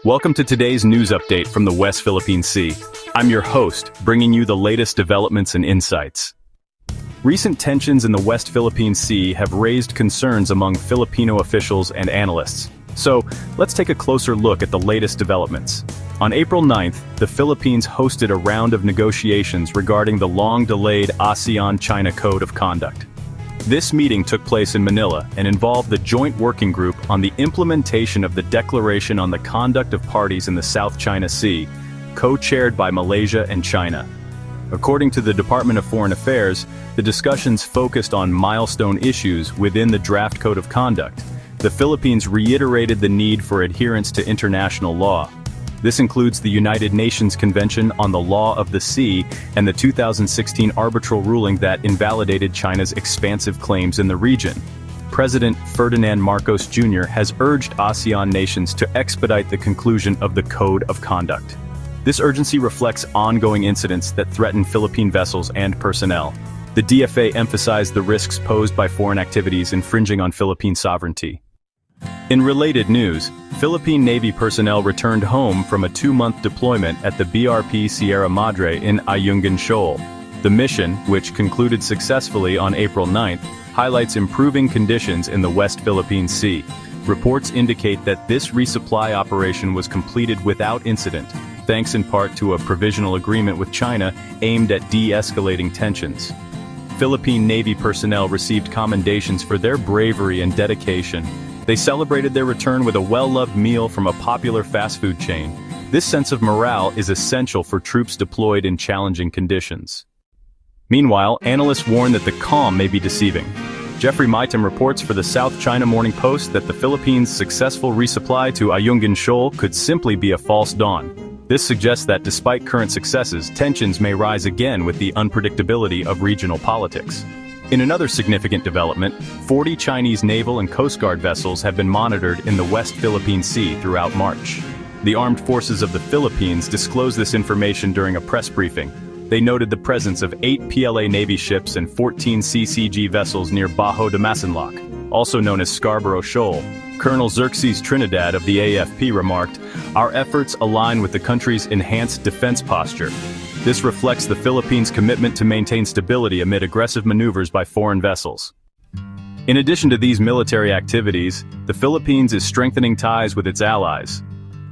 Welcome to today's news update from the West Philippine Sea. I'm your host, bringing you the latest developments and insights. Recent tensions in the West Philippine Sea have raised concerns among Filipino officials and analysts. So, let's take a closer look at the latest developments. On April 9th, the Philippines hosted a round of negotiations regarding the long-delayed ASEAN-China Code of Conduct. This meeting took place in Manila and involved the Joint Working Group on the implementation of the Declaration on the Conduct of Parties in the South China Sea, co-chaired by Malaysia and China. According to the Department of Foreign Affairs, the discussions focused on milestone issues within the draft Code of Conduct. The Philippines reiterated the need for adherence to international law. This includes the United Nations Convention on the Law of the Sea and the 2016 arbitral ruling that invalidated China's expansive claims in the region. President Ferdinand Marcos Jr. has urged ASEAN nations to expedite the conclusion of the Code of Conduct. This urgency reflects ongoing incidents that threaten Philippine vessels and personnel. The DFA emphasized the risks posed by foreign activities infringing on Philippine sovereignty. In related news, Philippine Navy personnel returned home from a 2-month deployment at the BRP Sierra Madre in Ayungin Shoal. The mission, which concluded successfully on April 9th, highlights improving conditions in the West Philippine Sea. Reports indicate that this resupply operation was completed without incident, thanks in part to a provisional agreement with China aimed at de-escalating tensions. Philippine Navy personnel received commendations for their bravery and dedication. They celebrated their return with a well-loved meal from a popular fast food chain. This sense of morale is essential for troops deployed in challenging conditions. Meanwhile, analysts warn that the calm may be deceiving. Jeffrey Maitem reports for the South China Morning Post that the Philippines' successful resupply to Ayungin Shoal could simply be a false dawn. This suggests that despite current successes, tensions may rise again with the unpredictability of regional politics. In another significant development, 40 Chinese naval and Coast Guard vessels have been monitored in the West Philippine Sea throughout March. The Armed Forces of the Philippines disclosed this information during a press briefing. They noted the presence of 8 PLA Navy ships and 14 CCG vessels near Bajo de Masinloc, also known as Scarborough Shoal. Colonel Xerxes Trinidad of the AFP remarked, "Our efforts align with the country's enhanced defense posture. This reflects the Philippines' commitment to maintain stability amid aggressive maneuvers by foreign vessels." In addition to these military activities, the Philippines is strengthening ties with its allies.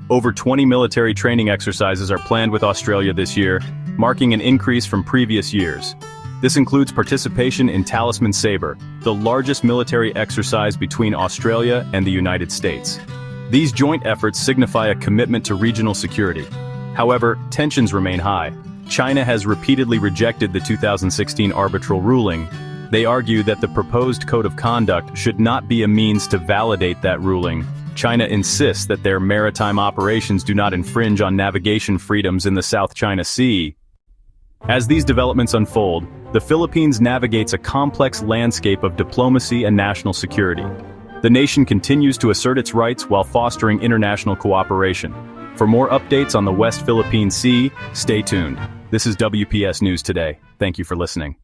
Over 20 military training exercises are planned with Australia this year, marking an increase from previous years. This includes participation in Talisman Sabre, the largest military exercise between Australia and the United States. These joint efforts signify a commitment to regional security. However, tensions remain high. China has repeatedly rejected the 2016 arbitral ruling. They argue that the proposed Code of Conduct should not be a means to validate that ruling. China insists that their maritime operations do not infringe on navigation freedoms in the South China Sea. As these developments unfold, the Philippines navigates a complex landscape of diplomacy and national security. The nation continues to assert its rights while fostering international cooperation. For more updates on the West Philippine Sea, stay tuned. This is WPS News Today. Thank you for listening.